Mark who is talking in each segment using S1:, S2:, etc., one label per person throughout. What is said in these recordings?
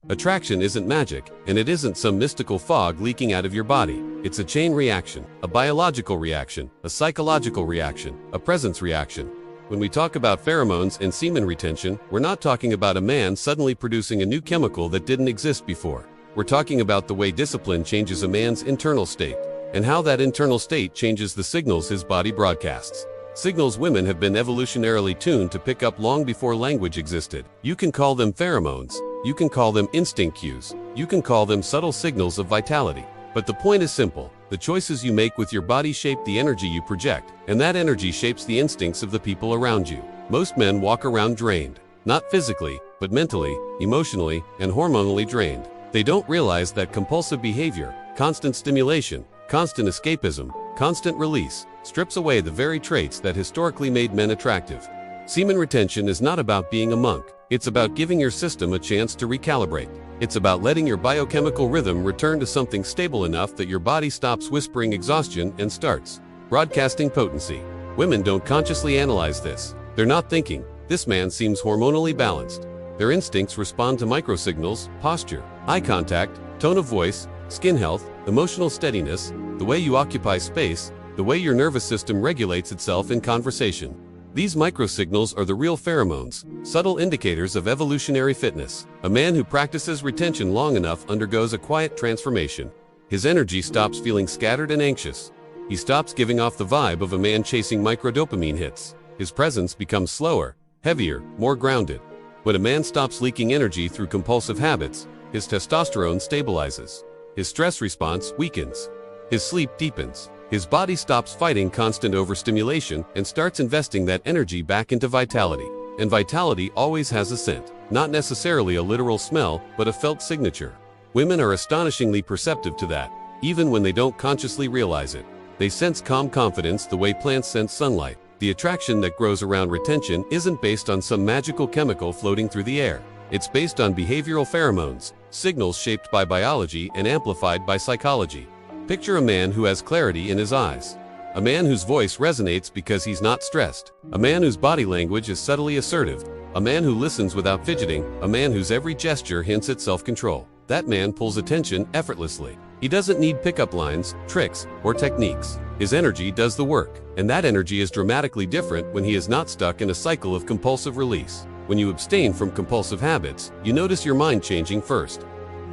S1: Attraction isn't magic, and it isn't some mystical fog leaking out of your body. It's a chain reaction, a biological reaction, a psychological reaction, a presence reaction. When we talk about pheromones and semen retention, we're not talking about a man suddenly producing a new chemical that didn't exist before. We're talking about the way discipline changes a man's internal state, and how that internal state changes the signals his body broadcasts. Signals women have been evolutionarily tuned to pick up long before language existed. You can call them pheromones, you can call them instinct cues, you can call them subtle signals of vitality. But the point is simple: the choices you make with your body shape the energy you project, and that energy shapes the instincts of the people around you. Most men walk around drained, not physically, but mentally, emotionally, and hormonally drained. They don't realize that compulsive behavior, constant stimulation, constant escapism, constant release, strips away the very traits that historically made men attractive. Semen retention is not about being a monk. It's about giving your system a chance to recalibrate. It's about letting your biochemical rhythm return to something stable enough that your body stops whispering exhaustion and starts broadcasting potency. Women don't consciously analyze this. They're not thinking, "This man seems hormonally balanced." Their instincts respond to microsignals: posture, eye contact, tone of voice, skin health, emotional steadiness, the way you occupy space, the way your nervous system regulates itself in conversation. These microsignals are the real pheromones, subtle indicators of evolutionary fitness. A man who practices retention long enough undergoes a quiet transformation. His energy stops feeling scattered and anxious. He stops giving off the vibe of a man chasing microdopamine hits. His presence becomes slower, heavier, more grounded. When a man stops leaking energy through compulsive habits, his testosterone stabilizes. His stress response weakens. His sleep deepens. His body stops fighting constant overstimulation and starts investing that energy back into vitality. And vitality always has a scent, not necessarily a literal smell, but a felt signature. Women are astonishingly perceptive to that, even when they don't consciously realize it. They sense calm confidence the way plants sense sunlight. The attraction that grows around retention isn't based on some magical chemical floating through the air. It's based on behavioral pheromones, signals shaped by biology and amplified by psychology. Picture a man who has clarity in his eyes. A man whose voice resonates because he's not stressed. A man whose body language is subtly assertive. A man who listens without fidgeting. A man whose every gesture hints at self-control. That man pulls attention effortlessly. He doesn't need pickup lines, tricks, or techniques. His energy does the work. And that energy is dramatically different when he is not stuck in a cycle of compulsive release. When you abstain from compulsive habits, you notice your mind changing first.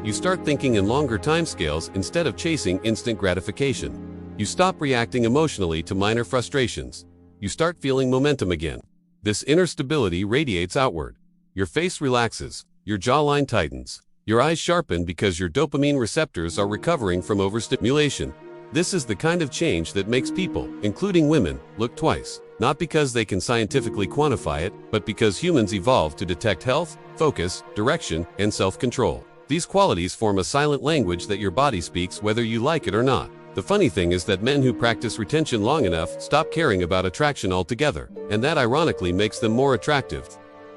S1: You start thinking in longer timescales instead of chasing instant gratification. You stop reacting emotionally to minor frustrations. You start feeling momentum again. This inner stability radiates outward. Your face relaxes. Your jawline tightens. Your eyes sharpen because your dopamine receptors are recovering from overstimulation. This is the kind of change that makes people, including women, look twice. Not because they can scientifically quantify it, but because humans evolved to detect health, focus, direction, and self-control. These qualities form a silent language that your body speaks whether you like it or not. The funny thing is that men who practice retention long enough stop caring about attraction altogether, and that ironically makes them more attractive.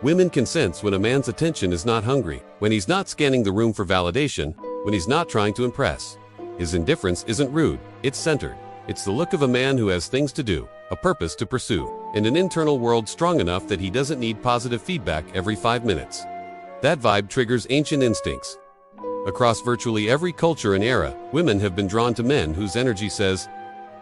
S1: Women can sense when a man's attention is not hungry, when he's not scanning the room for validation, when he's not trying to impress. His indifference isn't rude, it's centered. It's the look of a man who has things to do, a purpose to pursue, and an internal world strong enough that he doesn't need positive feedback every 5 minutes. That vibe triggers ancient instincts. Across virtually every culture and era, women have been drawn to men whose energy says,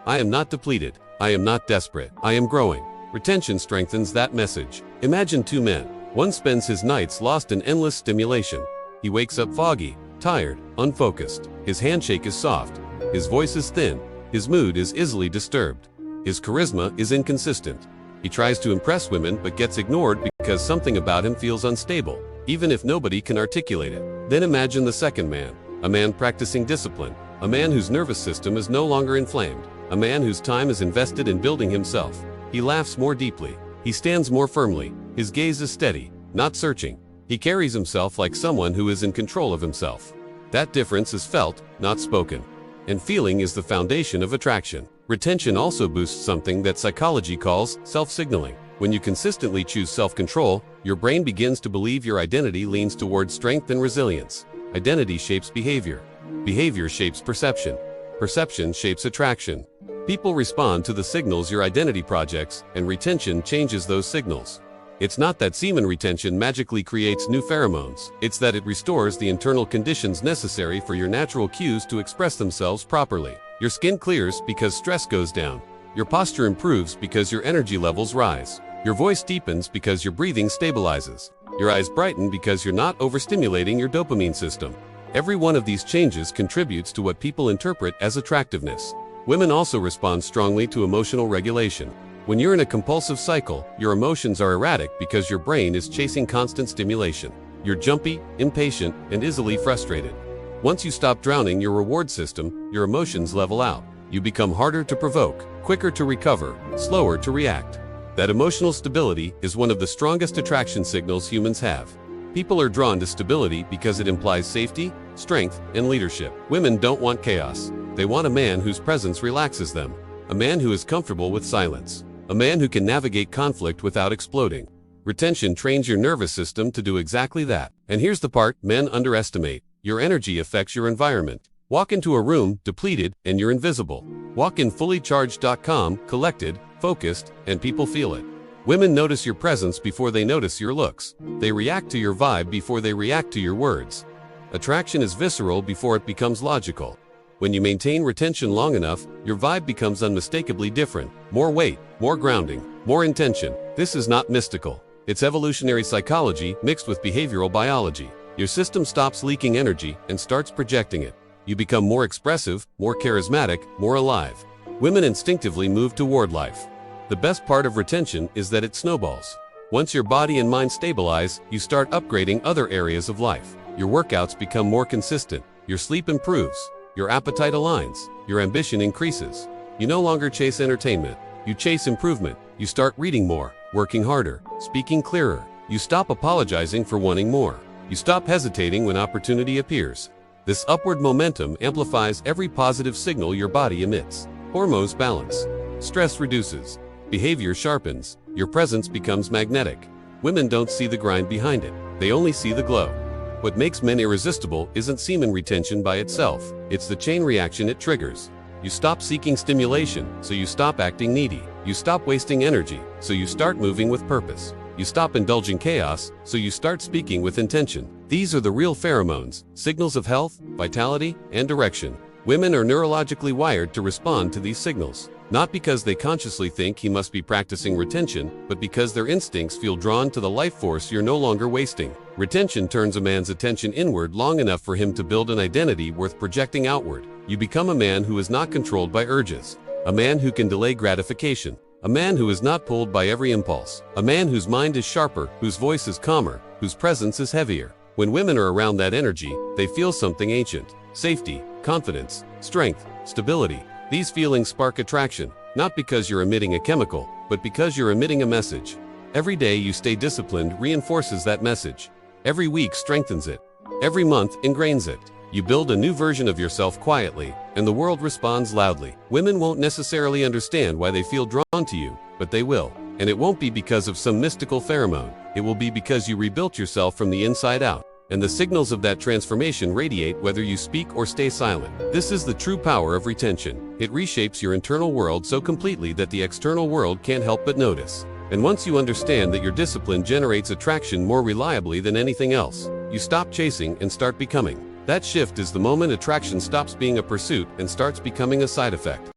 S1: "I am not depleted, I am not desperate, I am growing." Retention strengthens that message. Imagine two men. One spends his nights lost in endless stimulation. He wakes up foggy, tired, unfocused. His handshake is soft. His voice is thin. His mood is easily disturbed. His charisma is inconsistent. He tries to impress women but gets ignored because something about him feels unstable, even if nobody can articulate it. Then imagine the second man, a man practicing discipline, a man whose nervous system is no longer inflamed, a man whose time is invested in building himself. He laughs more deeply. He stands more firmly. His gaze is steady, not searching. He carries himself like someone who is in control of himself. That difference is felt, not spoken. And feeling is the foundation of attraction. Retention also boosts something that psychology calls self-signaling. When you consistently choose self-control, your brain begins to believe your identity leans toward strength and resilience. Identity shapes behavior. Behavior shapes perception. Perception shapes attraction. People respond to the signals your identity projects, and retention changes those signals. It's not that semen retention magically creates new pheromones. It's that it restores the internal conditions necessary for your natural cues to express themselves properly. Your skin clears because stress goes down. Your posture improves because your energy levels rise. Your voice deepens because your breathing stabilizes. Your eyes brighten because you're not overstimulating your dopamine system. Every one of these changes contributes to what people interpret as attractiveness. Women also respond strongly to emotional regulation. When you're in a compulsive cycle, your emotions are erratic because your brain is chasing constant stimulation. You're jumpy, impatient, and easily frustrated. Once you stop drowning your reward system, your emotions level out. You become harder to provoke, quicker to recover, slower to react. That emotional stability is one of the strongest attraction signals humans have. People are drawn to stability because it implies safety, strength, and leadership. Women don't want chaos. They want a man whose presence relaxes them. A man who is comfortable with silence. A man who can navigate conflict without exploding. Retention trains your nervous system to do exactly that. And here's the part men underestimate. Your energy affects your environment. Walk into a room depleted and you're invisible. Walk in fully charged, calm, collected, focused, and people feel it. Women notice your presence before they notice your looks. They react to your vibe before they react to your words. Attraction is visceral before it becomes logical. When you maintain retention long enough, your vibe becomes unmistakably different. More weight, more grounding, more intention. This is not mystical. It's evolutionary psychology mixed with behavioral biology. Your system stops leaking energy and starts projecting it. You become more expressive, more charismatic, more alive. Women instinctively move toward life. The best part of retention is that it snowballs. Once your body and mind stabilize, you start upgrading other areas of life. Your workouts become more consistent. Your sleep improves. Your appetite aligns. Your ambition increases. You no longer chase entertainment. You chase improvement. You start reading more, working harder, speaking clearer. You stop apologizing for wanting more. You stop hesitating when opportunity appears. This upward momentum amplifies every positive signal your body emits. Hormones balance. Stress reduces. Behavior sharpens. Your presence becomes magnetic. Women don't see the grind behind it. They only see the glow. What makes men irresistible isn't semen retention by itself. It's the chain reaction it triggers. You stop seeking stimulation, so you stop acting needy. You stop wasting energy, so you start moving with purpose. You stop indulging chaos, so you start speaking with intention. These are the real pheromones, signals of health, vitality, and direction. Women are neurologically wired to respond to these signals. Not because they consciously think he must be practicing retention, but because their instincts feel drawn to the life force you're no longer wasting. Retention turns a man's attention inward long enough for him to build an identity worth projecting outward. You become a man who is not controlled by urges. A man who can delay gratification. A man who is not pulled by every impulse. A man whose mind is sharper, whose voice is calmer, whose presence is heavier. When women are around that energy, they feel something ancient. Safety, confidence, strength, stability. These feelings spark attraction, not because you're emitting a chemical, but because you're emitting a message. Every day you stay disciplined reinforces that message. Every week strengthens it. Every month ingrains it. You build a new version of yourself quietly, and the world responds loudly. Women won't necessarily understand why they feel drawn to you, but they will. And it won't be because of some mystical pheromone. It will be because you rebuilt yourself from the inside out. And the signals of that transformation radiate whether you speak or stay silent. This is the true power of retention. It reshapes your internal world so completely that the external world can't help but notice. And once you understand that your discipline generates attraction more reliably than anything else, you stop chasing and start becoming. That shift is the moment attraction stops being a pursuit and starts becoming a side effect.